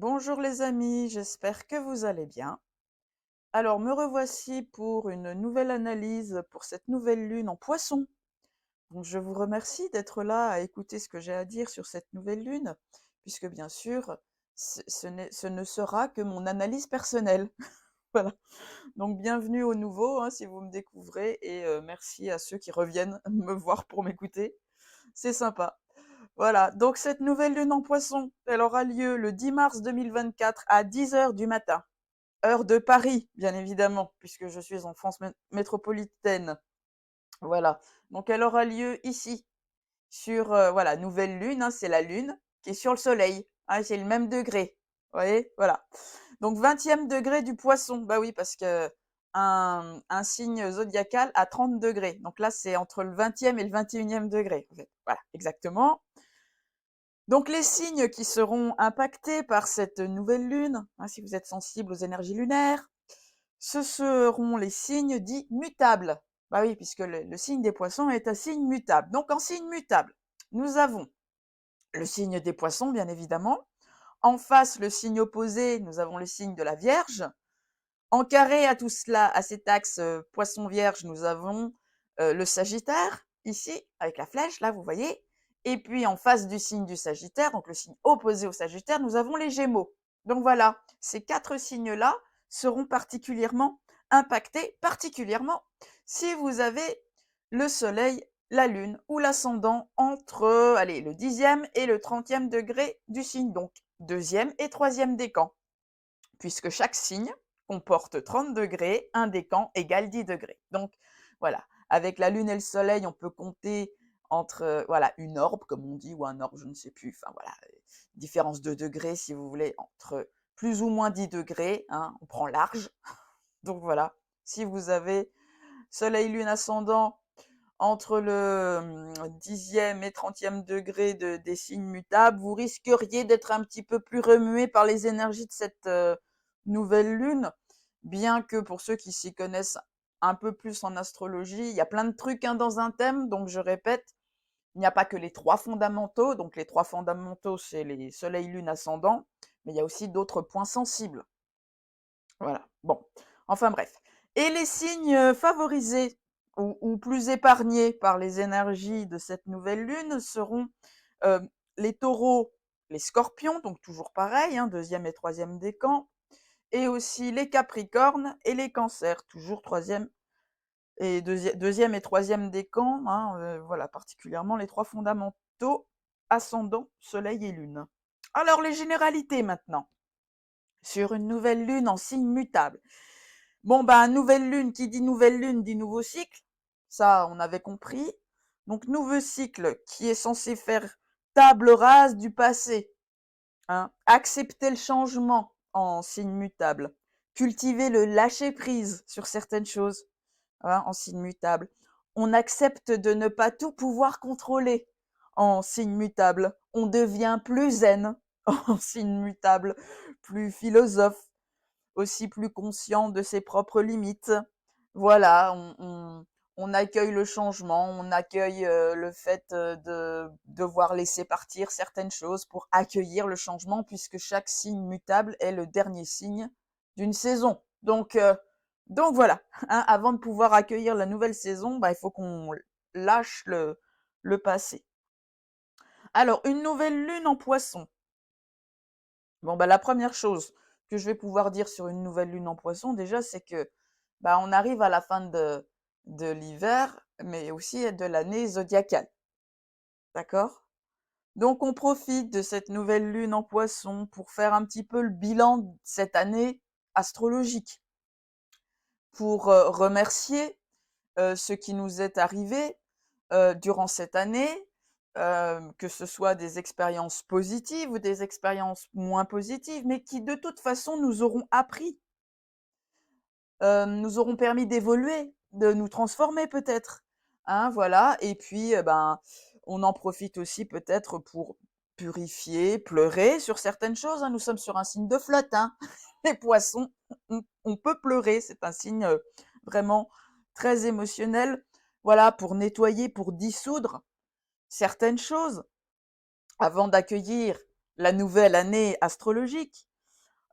Bonjour les amis, j'espère que vous allez bien. Alors me revoici pour une nouvelle analyse pour cette nouvelle lune en Poisson. Donc je vous remercie d'être là à écouter ce que j'ai à dire sur cette nouvelle lune, puisque bien sûr, ce ne sera que mon analyse personnelle. Voilà. Donc bienvenue aux nouveaux, hein, si vous me découvrez, et merci à ceux qui reviennent me voir pour m'écouter. C'est sympa. Voilà, donc cette nouvelle lune en Poisson, elle aura lieu le 10 mars 2024 à 10 heures du matin. Heure de Paris, bien évidemment, puisque je suis en France métropolitaine. Voilà. Donc elle aura lieu ici, sur voilà, nouvelle lune, hein, c'est la lune qui est sur le soleil. Hein, c'est le même degré. Vous voyez? Voilà. Donc 20e degré du Poisson. Bah oui, parce que un signe zodiacal à 30 degrés. Donc là, c'est entre le 20e et le 21e degré. En fait. Voilà, exactement. Donc les signes qui seront impactés par cette nouvelle lune, hein, si vous êtes sensible aux énergies lunaires, ce seront les signes dits mutables. Bah oui, puisque le signe des poissons est un signe mutable. Donc en signe mutable, nous avons le signe des poissons, bien évidemment. En face, le signe opposé, nous avons le signe de la Vierge. En carré à tout cela, à cet axe poisson-vierge, nous avons le Sagittaire, ici, avec la flèche, là, vous voyez. Et puis en face du signe du Sagittaire, donc le signe opposé au Sagittaire, nous avons les Gémeaux. Donc voilà, ces quatre signes-là seront particulièrement impactés, particulièrement si vous avez le Soleil, la Lune ou l'ascendant entre allez, le 10e et le 30e degré du signe, donc deuxième et troisième décan, puisque chaque signe comporte 30 degrés, un décan égale 10 degrés. Donc voilà, avec la Lune et le Soleil, on peut compter entre voilà, une orbe, comme on dit, ou un orbe, je ne sais plus, enfin voilà, différence de degrés, si vous voulez, entre plus ou moins 10 degrés, hein, on prend large. Donc voilà, si vous avez Soleil, Lune, ascendant entre le 10e et 30e degré des signes mutables, vous risqueriez d'être un petit peu plus remué par les énergies de cette nouvelle lune, bien que pour ceux qui s'y connaissent un peu plus en astrologie, il y a plein de trucs hein, dans un thème, donc je répète, il n'y a pas que les trois fondamentaux, donc les trois fondamentaux, c'est les soleil, lune, ascendant, mais il y a aussi d'autres points sensibles. Voilà, bon, enfin bref. Et les signes favorisés ou plus épargnés par les énergies de cette nouvelle lune seront euh, les taureaux, les scorpions, donc toujours pareil, hein, deuxième et troisième décan, et aussi les capricornes et les cancers, toujours troisième et deuxième et troisième décan, hein, voilà, particulièrement les trois fondamentaux, ascendant, soleil et lune. Alors les généralités maintenant, sur une nouvelle lune en signe mutable. Bon, ben, nouvelle lune, qui dit nouvelle lune dit nouveau cycle. Ça, on avait compris. Donc, nouveau cycle qui est censé faire table rase du passé. Hein. Accepter le changement en signe mutable. Cultiver le lâcher prise sur certaines choses hein, en signe mutable. On accepte de ne pas tout pouvoir contrôler en signe mutable. On devient plus zen en signe mutable, plus philosophe, aussi plus conscient de ses propres limites. Voilà, on accueille le changement, on accueille le fait de devoir laisser partir certaines choses pour accueillir le changement, puisque chaque signe mutable est le dernier signe d'une saison. Donc voilà, hein, avant de pouvoir accueillir la nouvelle saison, bah, il faut qu'on lâche le passé. Alors, une nouvelle lune en poisson. Bon, bah, la première chose que je vais pouvoir dire sur une nouvelle lune en poisson, déjà, c'est que bah, on arrive à la fin de l'hiver, mais aussi de l'année zodiacale. D'accord? Donc, on profite de cette nouvelle lune en poisson pour faire un petit peu le bilan de cette année astrologique, pour remercier ce qui nous est arrivé durant cette année, que ce soit des expériences positives ou des expériences moins positives, mais qui de toute façon nous auront appris, nous auront permis d'évoluer, de nous transformer peut-être. Hein, voilà. Et puis, ben, on en profite aussi peut-être pour purifier, pleurer sur certaines choses. Hein. Nous sommes sur un signe de flotte. Hein. Les poissons, on peut pleurer. C'est un signe vraiment très émotionnel. Voilà, pour nettoyer, pour dissoudre certaines choses avant d'accueillir la nouvelle année astrologique.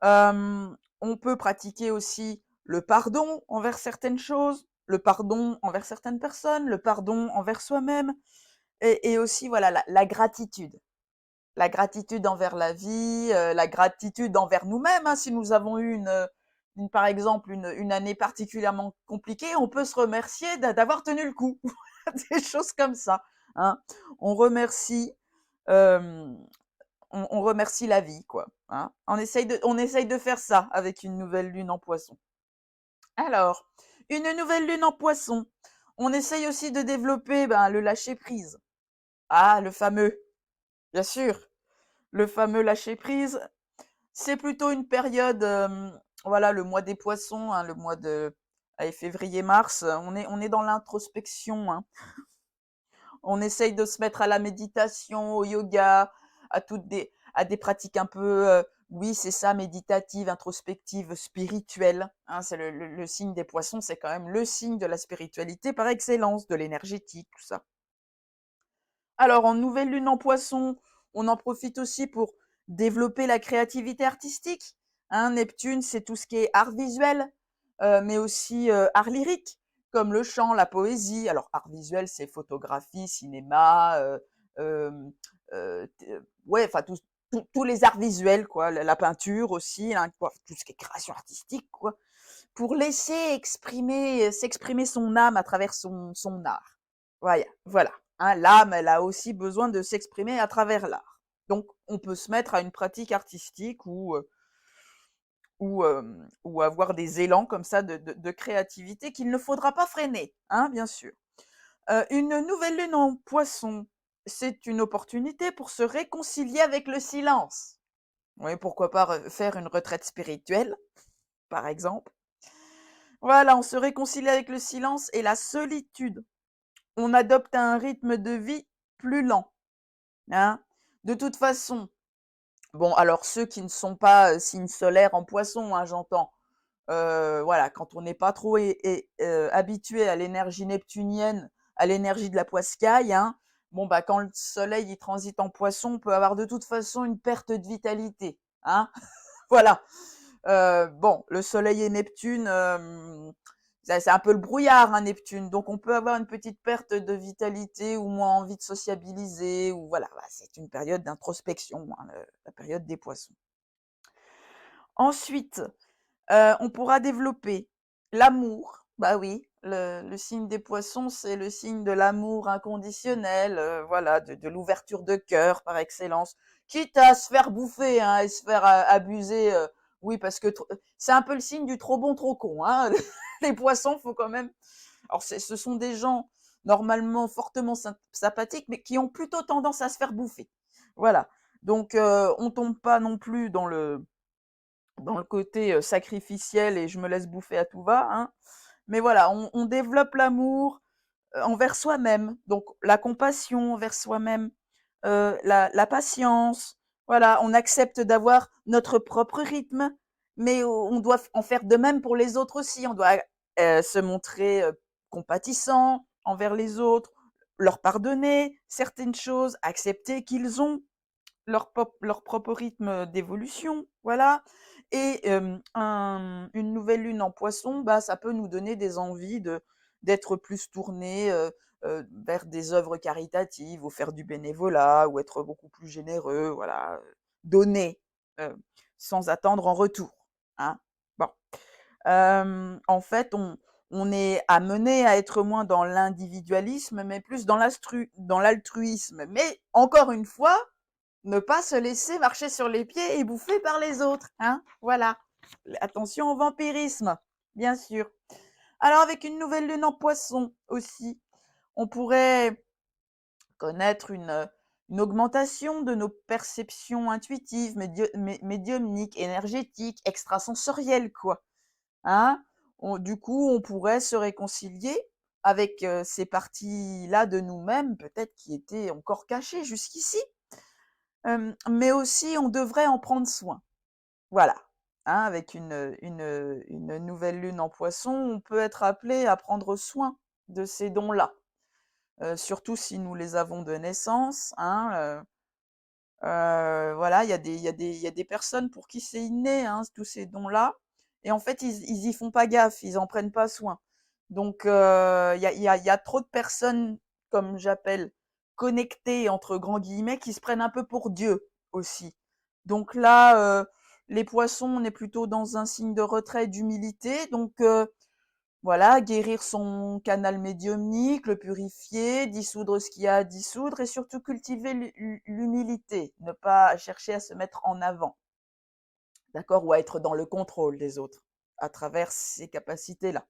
On peut pratiquer aussi le pardon envers certaines choses, le pardon envers certaines personnes, le pardon envers soi-même et aussi voilà la gratitude. La gratitude envers la vie, la gratitude envers nous-mêmes, hein. Si nous avons eu par exemple une année particulièrement compliquée, on peut se remercier d'avoir tenu le coup. Des choses comme ça, hein. On remercie, euh, on remercie la vie, quoi, hein. On essaye de faire ça avec une nouvelle lune en poisson. Alors, une nouvelle lune en poisson. On essaye aussi de développer le lâcher prise. Ah, le fameux, bien sûr, le fameux lâcher prise. C'est plutôt une période, voilà, le mois des poissons, hein, le mois de allez, février-mars. On est dans l'introspection, hein. On essaye de se mettre à la méditation, au yoga, à des pratiques un peu, oui, c'est ça, méditatives, introspectives, spirituelles, hein. C'est le signe des poissons, c'est quand même le signe de la spiritualité par excellence, de l'énergétique, tout ça. Alors, en nouvelle lune en poisson, on en profite aussi pour développer la créativité artistique, hein. Neptune, c'est tout ce qui est art visuel, mais aussi art lyrique, comme le chant, la poésie. Alors, art visuel, c'est photographie, cinéma, ouais, enfin, tous les arts visuels, quoi. La peinture aussi, hein, quoi, tout ce qui est création artistique, quoi, pour laisser s'exprimer son âme à travers son art. Voilà, hein, l'âme, elle a aussi besoin de s'exprimer à travers l'art. Donc, on peut se mettre à une pratique artistique ou avoir des élans comme ça de créativité qu'il ne faudra pas freiner, hein, bien sûr. Une nouvelle lune en poisson, c'est une opportunité pour se réconcilier avec le silence. Oui, pourquoi pas faire une retraite spirituelle, par exemple. Voilà, on se réconcilie avec le silence et la solitude. On adopte un rythme de vie plus lent, hein. De toute façon, bon, alors ceux qui ne sont pas signes solaires en poisson, hein, j'entends. Voilà, quand on n'est pas trop habitué à l'énergie neptunienne, à l'énergie de la poiscaille, hein, bon, quand le soleil il transite en poisson, on peut avoir de toute façon une perte de vitalité, hein. Voilà. Bon, le soleil et Neptune, c'est un peu le brouillard, hein, Neptune. Donc, on peut avoir une petite perte de vitalité ou moins envie de sociabiliser. Ou voilà, c'est une période d'introspection, hein, la période des poissons. Ensuite, on pourra développer l'amour. Bah oui, le signe des poissons, c'est le signe de l'amour inconditionnel, voilà, de l'ouverture de cœur par excellence, quitte à se faire bouffer, hein, et se faire abuser. Oui, parce que c'est un peu le signe du trop bon, trop con, hein. Les poissons, faut quand même. Alors, ce sont des gens normalement fortement sympathiques, mais qui ont plutôt tendance à se faire bouffer. Voilà. Donc, on tombe pas non plus dans le côté sacrificiel et je me laisse bouffer à tout va, hein. Mais voilà, on développe l'amour envers soi-même, donc la compassion envers soi-même, la patience. Voilà, on accepte d'avoir notre propre rythme, mais on doit en faire de même pour les autres aussi. On doit se montrer compatissant envers les autres, leur pardonner certaines choses, accepter qu'ils ont leur propre rythme d'évolution, voilà. Et une nouvelle lune en poisson, ça peut nous donner des envies d'être plus tournés vers des œuvres caritatives ou faire du bénévolat ou être beaucoup plus généreux, voilà, donner euh, sans attendre en retour, hein. Bon. En fait, on est amené à être moins dans l'individualisme, mais plus dans l'altruisme. Mais encore une fois, ne pas se laisser marcher sur les pieds et bouffer par les autres, hein. Voilà. Attention au vampirisme, bien sûr. Alors, avec une nouvelle lune en poisson aussi, on pourrait connaître une augmentation de nos perceptions intuitives, médiumniques, énergétiques, extrasensorielles, quoi, hein. Du coup, on pourrait se réconcilier avec ces parties-là de nous-mêmes, peut-être qui étaient encore cachées jusqu'ici. Mais aussi, on devrait en prendre soin. Voilà, hein, avec une nouvelle lune en poisson, on peut être appelé à prendre soin de ces dons-là, surtout si nous les avons de naissance, hein, Voilà, il y a des personnes pour qui c'est inné, hein, tous ces dons-là. Et en fait, ils y font pas gaffe, ils en prennent pas soin. Donc, il y a trop de personnes, comme j'appelle, connectées, entre grands guillemets, qui se prennent un peu pour Dieu aussi. Donc là, les poissons, on est plutôt dans un signe de retrait, d'humilité. Donc, voilà, guérir son canal médiumnique, le purifier, dissoudre ce qu'il y a à dissoudre et surtout cultiver l'humilité, ne pas chercher à se mettre en avant, d'accord, ou à être dans le contrôle des autres à travers ces capacités-là.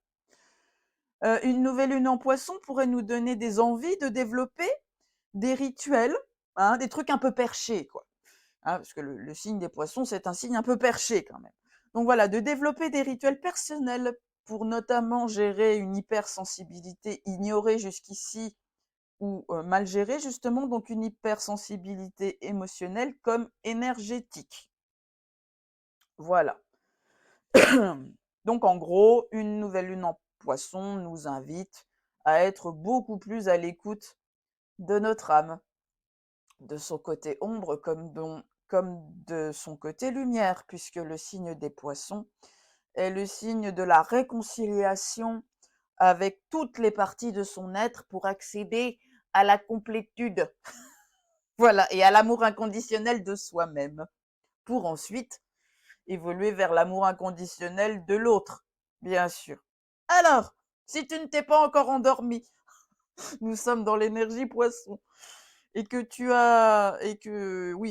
Une nouvelle lune en poisson pourrait nous donner des envies de développer des rituels, hein, des trucs un peu perchés, quoi. Hein, parce que le signe des poissons, c'est un signe un peu perché quand même. Donc voilà, de développer des rituels personnels pour notamment gérer une hypersensibilité ignorée jusqu'ici ou mal gérée justement, donc une hypersensibilité émotionnelle comme énergétique. Voilà. Donc en gros, une nouvelle lune en poisson nous invite à être beaucoup plus à l'écoute de notre âme, de son côté ombre comme de son côté lumière, puisque le signe des poissons est le signe de la réconciliation avec toutes les parties de son être pour accéder à la complétude, voilà, et à l'amour inconditionnel de soi-même, pour ensuite évoluer vers l'amour inconditionnel de l'autre, bien sûr. Alors, si tu ne t'es pas encore endormi, nous sommes dans l'énergie poisson. Oui,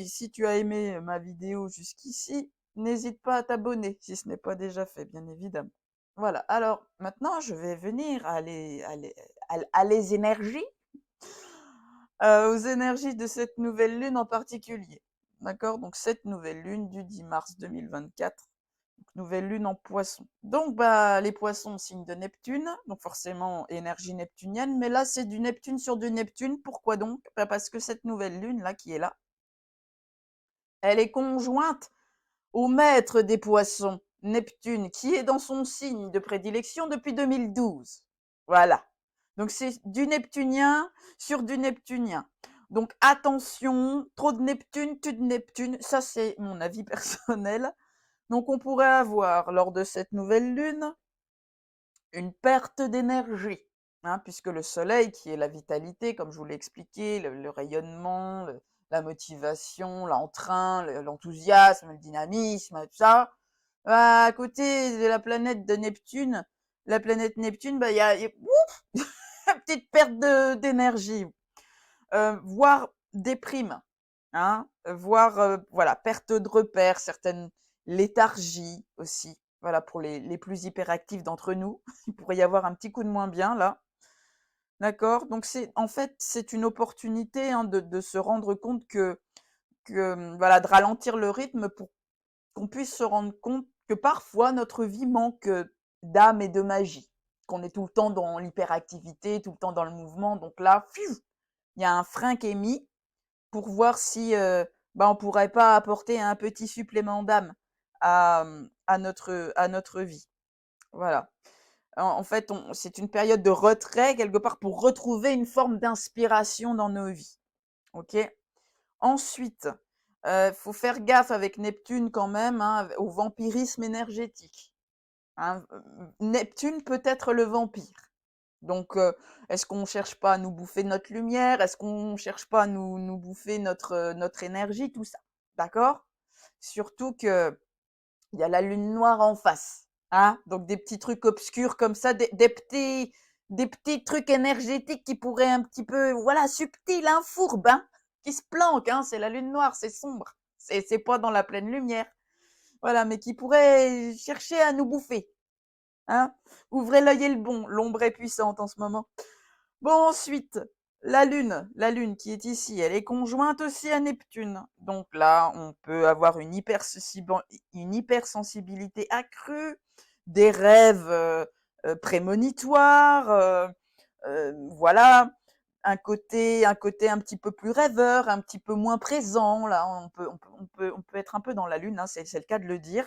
si tu as aimé ma vidéo jusqu'ici, n'hésite pas à t'abonner si ce n'est pas déjà fait, bien évidemment. Voilà. Alors, maintenant, je vais venir à les énergies, aux énergies de cette nouvelle lune en particulier. D'accord? Donc, cette nouvelle lune du 10 mars 2024. Nouvelle lune en poisson. Donc, bah, les poissons, signe de Neptune, donc forcément énergie neptunienne, mais là, c'est du Neptune sur du Neptune. Pourquoi donc? Bah, parce que cette nouvelle lune, là, qui est là, elle est conjointe au maître des poissons, Neptune, qui est dans son signe de prédilection depuis 2012. Voilà. Donc, c'est du neptunien sur du neptunien. Donc, attention, trop de Neptune, tu de Neptune, ça, c'est mon avis personnel. Donc on pourrait avoir, lors de cette nouvelle lune, une perte d'énergie, hein, puisque le soleil, qui est la vitalité, comme je vous l'ai expliqué, le rayonnement, la motivation, l'entrain, l'enthousiasme, le dynamisme, tout ça, bah, à côté de la planète Neptune, bah, il y a ouf, une petite perte d'énergie, voire déprime, hein, voire voilà, perte de repères, certaines léthargies aussi. Voilà, pour les plus hyperactifs d'entre nous, il pourrait y avoir un petit coup de moins bien là. D'accord? Donc c'est en fait, c'est une opportunité, hein, de se rendre compte que voilà, de ralentir le rythme pour qu'on puisse se rendre compte que parfois notre vie manque d'âme et de magie, qu'on est tout le temps dans l'hyperactivité, tout le temps dans le mouvement. Donc là, il y a un frein qui est mis pour voir si bah, on pourrait pas apporter un petit supplément d'âme à notre vie. Voilà. En fait, c'est une période de retrait quelque part pour retrouver une forme d'inspiration dans nos vies. Ok. Ensuite, faut faire gaffe avec Neptune quand même, hein, au vampirisme énergétique. Hein. Neptune peut être le vampire. Donc, est-ce qu'on cherche pas à nous bouffer notre lumière? Est-ce qu'on cherche pas à nous bouffer notre énergie? Tout ça. D'accord? Surtout que il y a la lune noire en face. Hein? Donc, des petits trucs obscurs comme ça, des petits trucs énergétiques qui pourraient un petit peu, voilà, subtils, hein, fourbes, hein, qui se planquent, hein, c'est la lune noire, c'est sombre. C'est pas dans la pleine lumière. Voilà, mais qui pourraient chercher à nous bouffer. Hein? Ouvrez l'œil et le bon, l'ombre est puissante en ce moment. Bon, ensuite, la Lune qui est ici, elle est conjointe aussi à Neptune. Donc là, on peut avoir une hypersensibilité accrue, des rêves prémonitoires, voilà, un côté un petit peu plus rêveur, un petit peu moins présent. Là, on peut être un peu dans la Lune, hein, c'est le cas de le dire.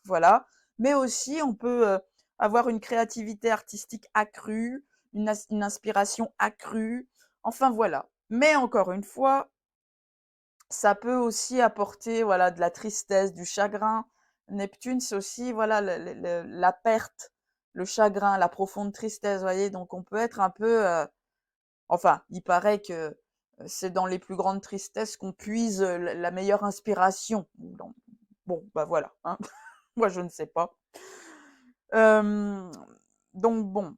Voilà. Mais aussi, on peut avoir une créativité artistique accrue, une inspiration accrue. Enfin voilà. Mais encore une fois, Ça peut aussi apporter, voilà, de la tristesse, du chagrin. Neptune, c'est aussi, voilà, la perte, le chagrin, la profonde tristesse, voyez. Donc, on peut être un peu, enfin, il paraît que c'est dans les plus grandes tristesses qu'on puise la meilleure inspiration. Bon, bah voilà, hein. Moi, je ne sais pas. Euh, donc, bon.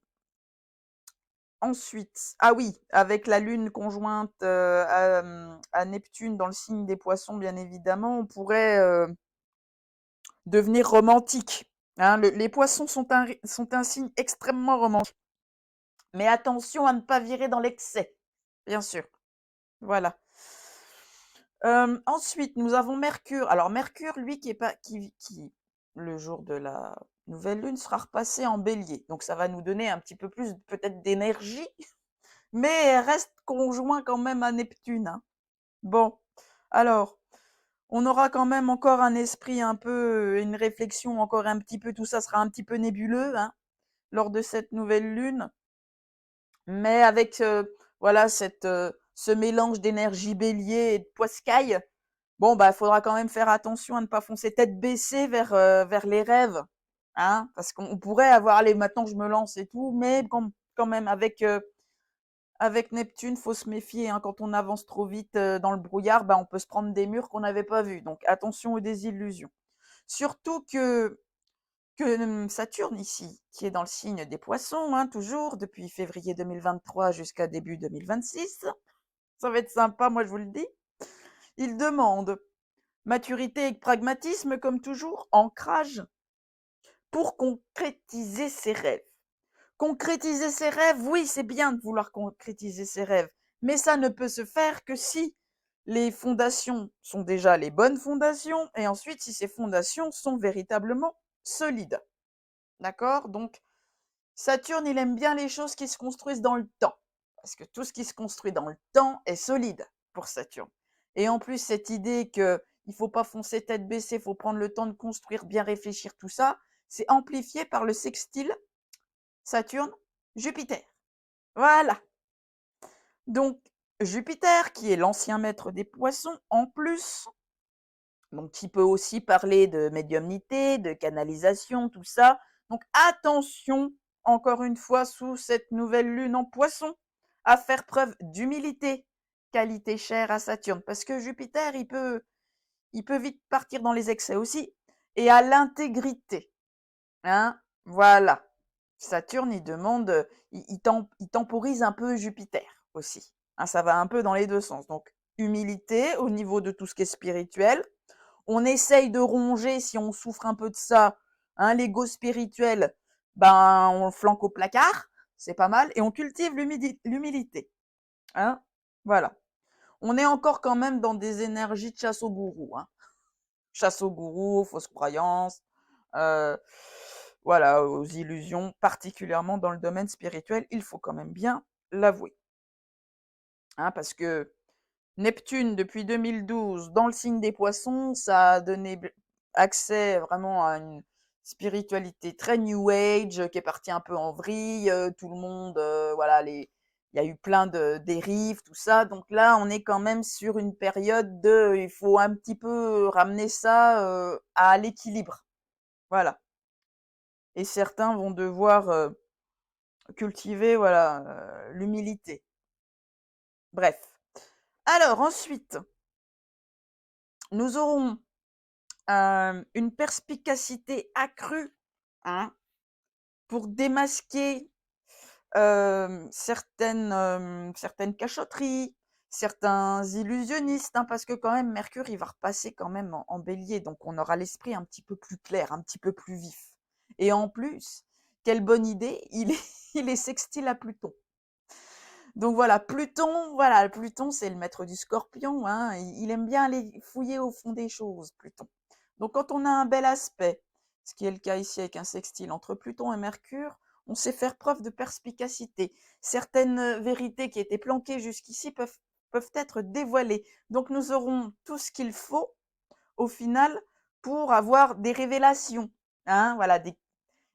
Ensuite, ah oui, avec la lune conjointe à Neptune dans le signe des poissons, bien évidemment, on pourrait devenir romantique. Hein. Les poissons sont un signe extrêmement romantique. Mais attention à ne pas virer dans l'excès, bien sûr. Voilà. Ensuite, nous avons Mercure. Alors, Mercure, lui, le jour de la nouvelle lune, sera repassé en bélier. Donc, ça va nous donner un petit peu plus, peut-être, d'énergie, mais reste conjoint quand même à Neptune. Hein. Bon, alors, on aura quand même encore un esprit un peu, une réflexion encore un petit peu, tout ça sera un petit peu nébuleux, hein, lors de cette nouvelle lune, mais avec, voilà, ce mélange d'énergie bélier et de poiscaille, bon, bah, il faudra quand même faire attention à ne pas foncer tête baissée vers les rêves, hein, parce qu'on pourrait avoir, allez, maintenant je me lance et tout, mais quand même, avec Neptune, faut se méfier, hein, quand on avance trop vite dans le brouillard, bah, on peut se prendre des murs qu'on n'avait pas vus. Donc attention aux désillusions. Surtout que Saturne ici, qui est dans le signe des poissons, hein, toujours, depuis février 2023 jusqu'à début 2026, ça va être sympa, moi je vous le dis, il demande maturité et pragmatisme comme toujours, ancrage, pour concrétiser ses rêves. Concrétiser ses rêves, oui, c'est bien de vouloir concrétiser ses rêves, mais ça ne peut se faire que si les fondations sont déjà les bonnes fondations, et ensuite si ces fondations sont véritablement solides. D'accord? Donc, Saturne, il aime bien les choses qui se construisent dans le temps, parce que tout ce qui se construit dans le temps est solide pour Saturne. Et en plus, cette idée qu'il ne faut pas foncer tête baissée, il faut prendre le temps de construire, bien réfléchir, tout ça, c'est amplifié par le sextile Saturne, Jupiter. Voilà. Donc, Jupiter, qui est l'ancien maître des poissons, en plus, donc qui peut aussi parler de médiumnité, de canalisation, tout ça. Donc, attention, encore une fois, sous cette nouvelle lune en poisson, à faire preuve d'humilité, qualité chère à Saturne, parce que Jupiter, il peut vite partir dans les excès aussi, et à l'intégrité. Hein, voilà. Saturne, il demande, il temporise un peu Jupiter aussi. Hein, ça va un peu dans les deux sens. Donc, humilité au niveau de tout ce qui est spirituel. On essaye de ronger, si on souffre un peu de ça, hein, l'ego spirituel, ben, on le flanque au placard. C'est pas mal. Et on cultive l'humilité. Hein, voilà. On est encore quand même dans des énergies de chasse au gourou. Hein. Chasse au gourou, aux fausses croyances, euh, voilà, aux illusions, particulièrement dans le domaine spirituel, il faut quand même bien l'avouer. Hein, parce que Neptune, depuis 2012, dans le signe des poissons, ça a donné accès vraiment à une spiritualité très New Age, qui est partie un peu en vrille, tout le monde, voilà, il y a eu plein de dérives, tout ça. Donc là, on est quand même sur une période il faut un petit peu ramener ça à l'équilibre. Voilà. Et certains vont devoir cultiver, voilà, l'humilité. Bref. Alors ensuite, nous aurons une perspicacité accrue, hein, pour démasquer certaines cachotteries, certains illusionnistes, hein, parce que quand même Mercure, il va repasser quand même en bélier, donc on aura l'esprit un petit peu plus clair, un petit peu plus vif. Et en plus, quelle bonne idée, il est sextile à Pluton. Donc voilà, Pluton, c'est le maître du Scorpion, hein, il aime bien aller fouiller au fond des choses, Pluton. Donc quand on a un bel aspect, ce qui est le cas ici avec un sextile entre Pluton et Mercure, on sait faire preuve de perspicacité. Certaines vérités qui étaient planquées jusqu'ici peuvent être dévoilées. Donc nous aurons tout ce qu'il faut, au final, pour avoir des révélations. Hein, voilà,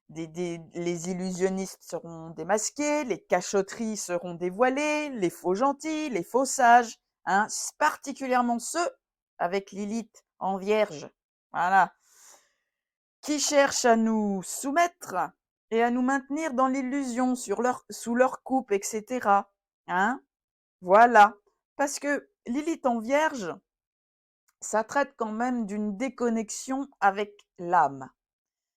les illusionnistes seront démasqués, les cachotteries seront dévoilées, les faux gentils, les faux sages, hein, particulièrement ceux avec Lilith en Vierge. Voilà. Qui cherchent à nous soumettre et à nous maintenir dans l'illusion sous leur coupe, etc. Hein? Voilà. Parce que Lilith en Vierge, ça traite quand même d'une déconnexion avec l'âme.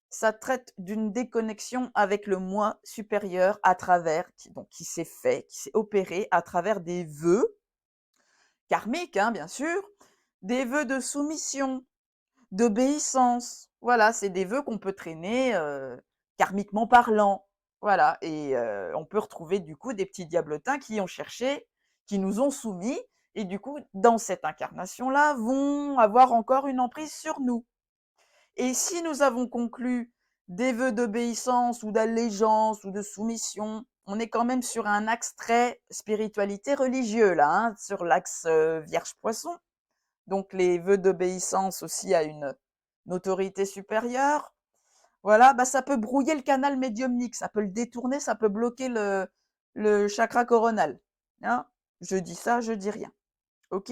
Ça traite d'une déconnexion avec le moi supérieur à travers, qui s'est fait, qui s'est opéré à travers des vœux karmiques, hein, bien sûr, des vœux de soumission, d'obéissance. Voilà, c'est des vœux qu'on peut traîner karmiquement parlant. Voilà, et on peut retrouver du coup des petits diablotins qui ont cherché, qui nous ont soumis, et du coup, dans cette incarnation-là, vont avoir encore une emprise sur nous. Et si nous avons conclu des vœux d'obéissance ou d'allégeance ou de soumission, on est quand même sur un axe très spiritualité religieux, là, hein, sur l'axe Vierge-Poisson. Donc les vœux d'obéissance aussi à une autorité supérieure. Voilà, bah ça peut brouiller le canal médiumnique, ça peut le détourner, ça peut bloquer le chakra coronal. Hein, je dis ça, je dis rien. Ok.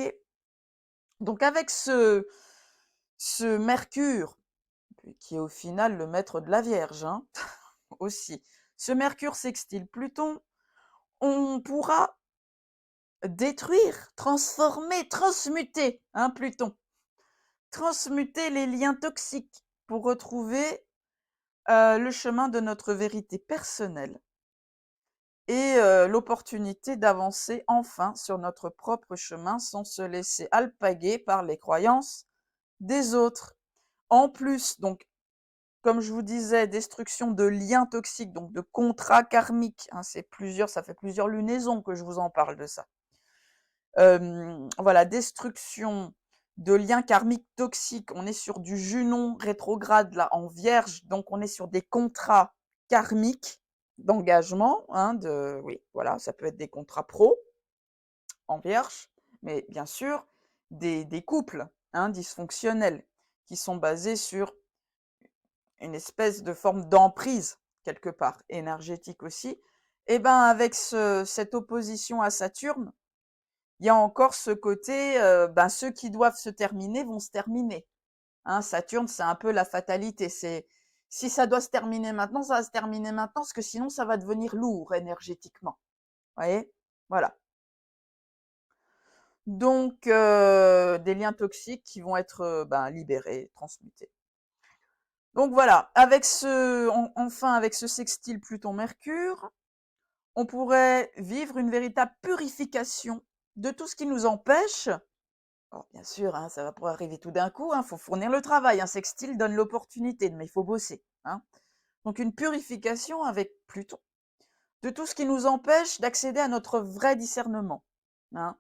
Donc avec ce Mercure, qui est au final le maître de la Vierge, hein, aussi, ce Mercure sextile Pluton, on pourra détruire, transformer, transmuter, hein, Pluton, transmuter les liens toxiques pour retrouver le chemin de notre vérité personnelle et l'opportunité d'avancer enfin sur notre propre chemin sans se laisser alpaguer par les croyances des autres. En plus, donc, comme je vous disais, destruction de liens toxiques, donc de contrats karmiques, hein, ça fait plusieurs lunaisons que je vous en parle de ça. Voilà, destruction de liens karmiques toxiques. On est sur du Junon rétrograde là en Vierge, donc on est sur des contrats karmiques d'engagement, hein, oui, voilà, ça peut être des contrats pro en Vierge, mais bien sûr des couples, hein, dysfonctionnels qui sont basés sur une espèce de forme d'emprise quelque part énergétique aussi. Et ben avec cette opposition à Saturne, il y a encore ce côté, ceux qui doivent se terminer vont se terminer. Hein, Saturne, c'est un peu la fatalité. C'est si ça doit se terminer maintenant, ça va se terminer maintenant, parce que sinon ça va devenir lourd énergétiquement. Vous voyez? Voilà. Donc des liens toxiques qui vont être libérés, transmutés. Donc voilà, enfin avec ce sextile Pluton-Mercure, on pourrait vivre une véritable purification de tout ce qui nous empêche. Alors bien sûr, hein, ça va pas arriver tout d'un coup, hein, faut fournir le travail. Un sextile donne l'opportunité, mais il faut bosser. Hein. Donc une purification avec Pluton de tout ce qui nous empêche d'accéder à notre vrai discernement. Hein.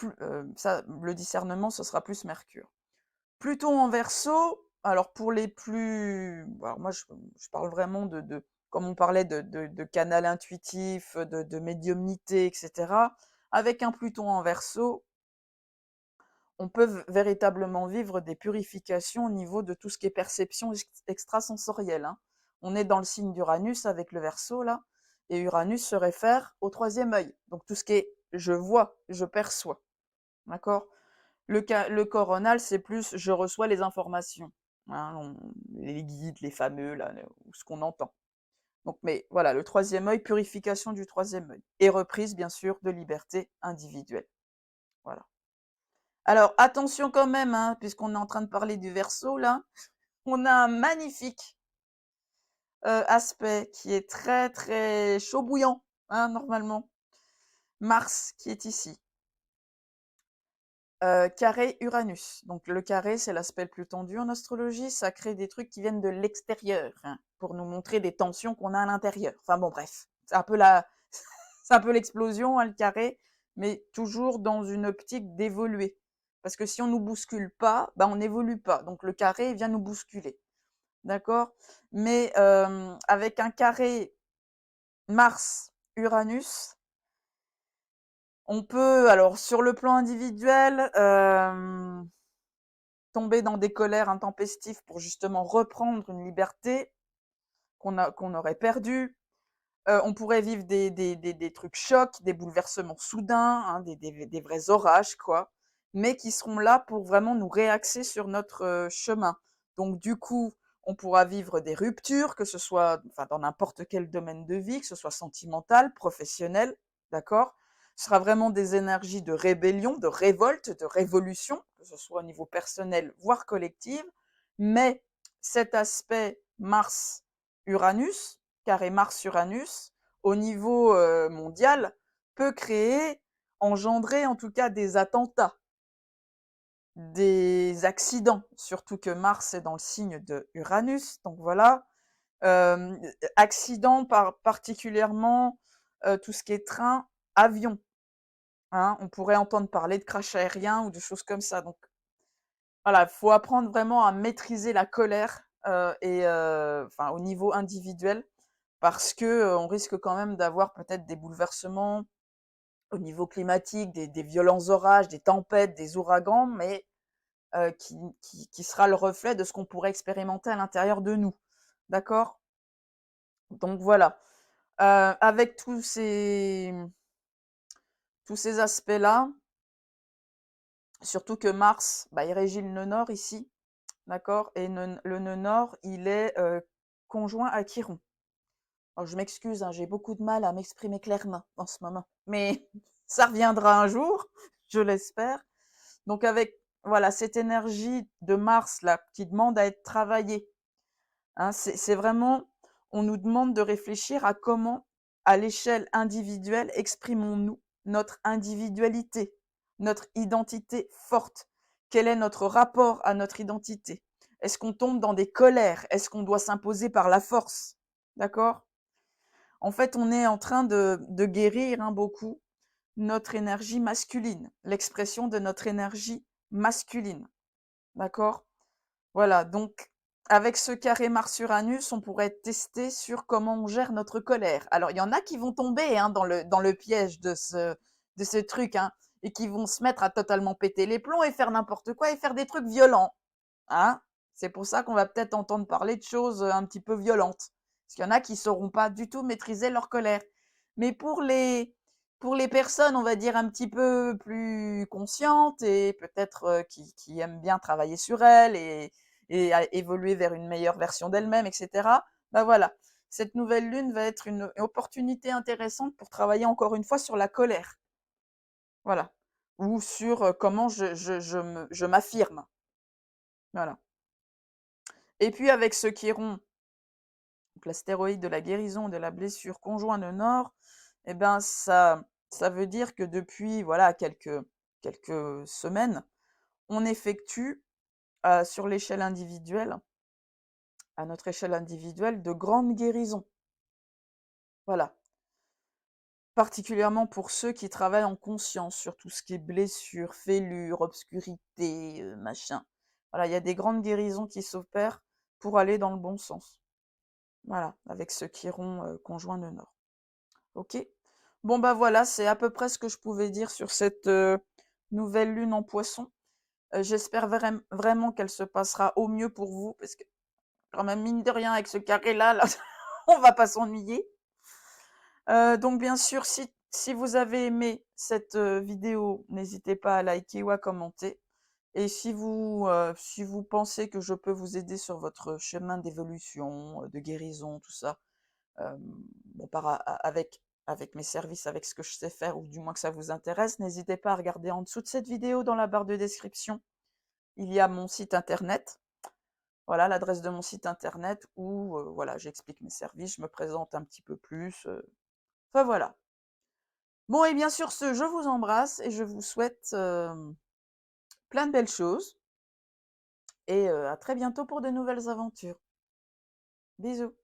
Le discernement, ce sera plus Mercure. Pluton en Verseau, alors pour les plus, alors moi je parle vraiment comme on parlait de canal intuitif, de médiumnité, etc. Avec un Pluton en Verseau, on peut véritablement vivre des purifications au niveau de tout ce qui est perception extrasensorielle. Hein. On est dans le signe d'Uranus avec le Verseau là, et Uranus se réfère au troisième œil. Donc tout ce qui est je vois, je perçois. D'accord? Le coronal, c'est plus je reçois les informations. Hein, les guides, les fameux, là, ou ce qu'on entend. Donc, mais voilà, le troisième œil, purification du troisième œil. Et reprise, bien sûr, de liberté individuelle. Voilà. Alors, attention quand même, hein, puisqu'on est en train de parler du Verseau, là, on a un magnifique aspect qui est très, très chaud bouillant, hein, normalement. Mars, qui est ici. Carré Uranus. Donc le carré, c'est l'aspect le plus tendu en astrologie. Ça crée des trucs qui viennent de l'extérieur, hein, pour nous montrer des tensions qu'on a à l'intérieur. Enfin bon, bref, c'est un peu c'est un peu l'explosion, hein, le carré, mais toujours dans une optique d'évoluer. Parce que si on nous bouscule pas, on n'évolue pas. Donc le carré vient nous bousculer, d'accord? Mais avec un carré Mars-Uranus, on peut, alors sur le plan individuel, tomber dans des colères intempestives pour justement reprendre une liberté qu'on aurait perdue. On pourrait vivre des trucs chocs, des bouleversements soudains, hein, des vrais orages, quoi. mais qui seront là pour vraiment nous réaxer sur notre chemin. Donc du coup, on pourra vivre des ruptures, que ce soit enfin, dans n'importe quel domaine de vie, que ce soit sentimental, professionnel, d'accord? Ce sera vraiment des énergies de rébellion, de révolte, de révolution, que ce soit au niveau personnel, voire collectif. Mais cet aspect Mars-Uranus, carré Mars-Uranus, au niveau mondial, peut créer, engendrer en tout cas des attentats, des accidents, surtout que Mars est dans le signe de Uranus. Donc voilà, accidents particulièrement tout ce qui est train, avion. Hein, on pourrait entendre parler de crash aérien ou de choses comme ça. Donc voilà, il faut apprendre vraiment à maîtriser la colère enfin, au niveau individuel parce que on risque quand même d'avoir peut-être des bouleversements au niveau climatique, des violents orages, des tempêtes, des ouragans, mais qui sera le reflet de ce qu'on pourrait expérimenter à l'intérieur de nous. D'accord? Donc voilà. Avec tous ces aspects-là, surtout que Mars, bah, il régit le nœud nord ici, d'accord? Et le nœud nord, il est conjoint à Chiron. Alors, je m'excuse, hein, j'ai beaucoup de mal à m'exprimer clairement en ce moment, mais ça reviendra un jour, je l'espère. Donc avec voilà cette énergie de Mars là qui demande à être travaillée, hein, c'est vraiment, on nous demande de réfléchir à comment, à l'échelle individuelle, exprimons-nous notre individualité, notre identité forte. Quel est notre rapport à notre identité? Est-ce qu'on tombe dans des colères? Est-ce qu'on doit s'imposer par la force? D'accord? En fait, on est en train de guérir beaucoup notre énergie masculine, l'expression de notre énergie masculine. D'accord? Voilà, donc avec ce carré Mars-Uranus, on pourrait tester sur comment on gère notre colère. Alors, il y en a qui vont tomber dans le piège de ce truc, hein, et qui vont se mettre à totalement péter les plombs et faire n'importe quoi et faire des trucs violents. Hein. C'est pour ça qu'on va peut-être entendre parler de choses un petit peu violentes. Parce qu'il y en a qui ne sauront pas du tout maîtriser leur colère. Mais pour les personnes, on va dire, un petit peu plus conscientes et peut-être qui aiment bien travailler sur elles et évoluer vers une meilleure version d'elles-mêmes, etc. Ben voilà, cette nouvelle lune va être une opportunité intéressante pour travailler encore une fois sur la colère. Voilà. Ou sur comment je m'affirme. Voilà. Et puis avec ce Chiron, donc l'astéroïde de la guérison et de la blessure conjoint de nord, eh ben ça veut dire que depuis voilà quelques semaines, on effectue sur l'échelle individuelle, à notre échelle individuelle, de grandes guérisons. Voilà. Particulièrement pour ceux qui travaillent en conscience sur tout ce qui est blessure, fêlure, obscurité, machin. Voilà, il y a des grandes guérisons qui s'opèrent pour aller dans le bon sens. Voilà, avec ce Chiron conjoint de Nord. Ok. Bon bah voilà, c'est à peu près ce que je pouvais dire sur cette nouvelle lune en Poisson. J'espère vraiment qu'elle se passera au mieux pour vous, parce que quand même mine de rien avec ce carré-là, là, on va pas s'ennuyer. Donc bien sûr, si vous avez aimé cette vidéo, n'hésitez pas à liker ou à commenter. Et si vous pensez que je peux vous aider sur votre chemin d'évolution, de guérison, tout ça, bon, avec mes services, avec ce que je sais faire, ou du moins que ça vous intéresse, n'hésitez pas à regarder en dessous de cette vidéo dans la barre de description. Il y a mon site internet. Voilà l'adresse de mon site internet où voilà, j'explique mes services, je me présente un petit peu plus. Enfin voilà. Bon, et bien sur ce, je vous embrasse et je vous souhaite plein de belles choses. Et à très bientôt pour de nouvelles aventures. Bisous.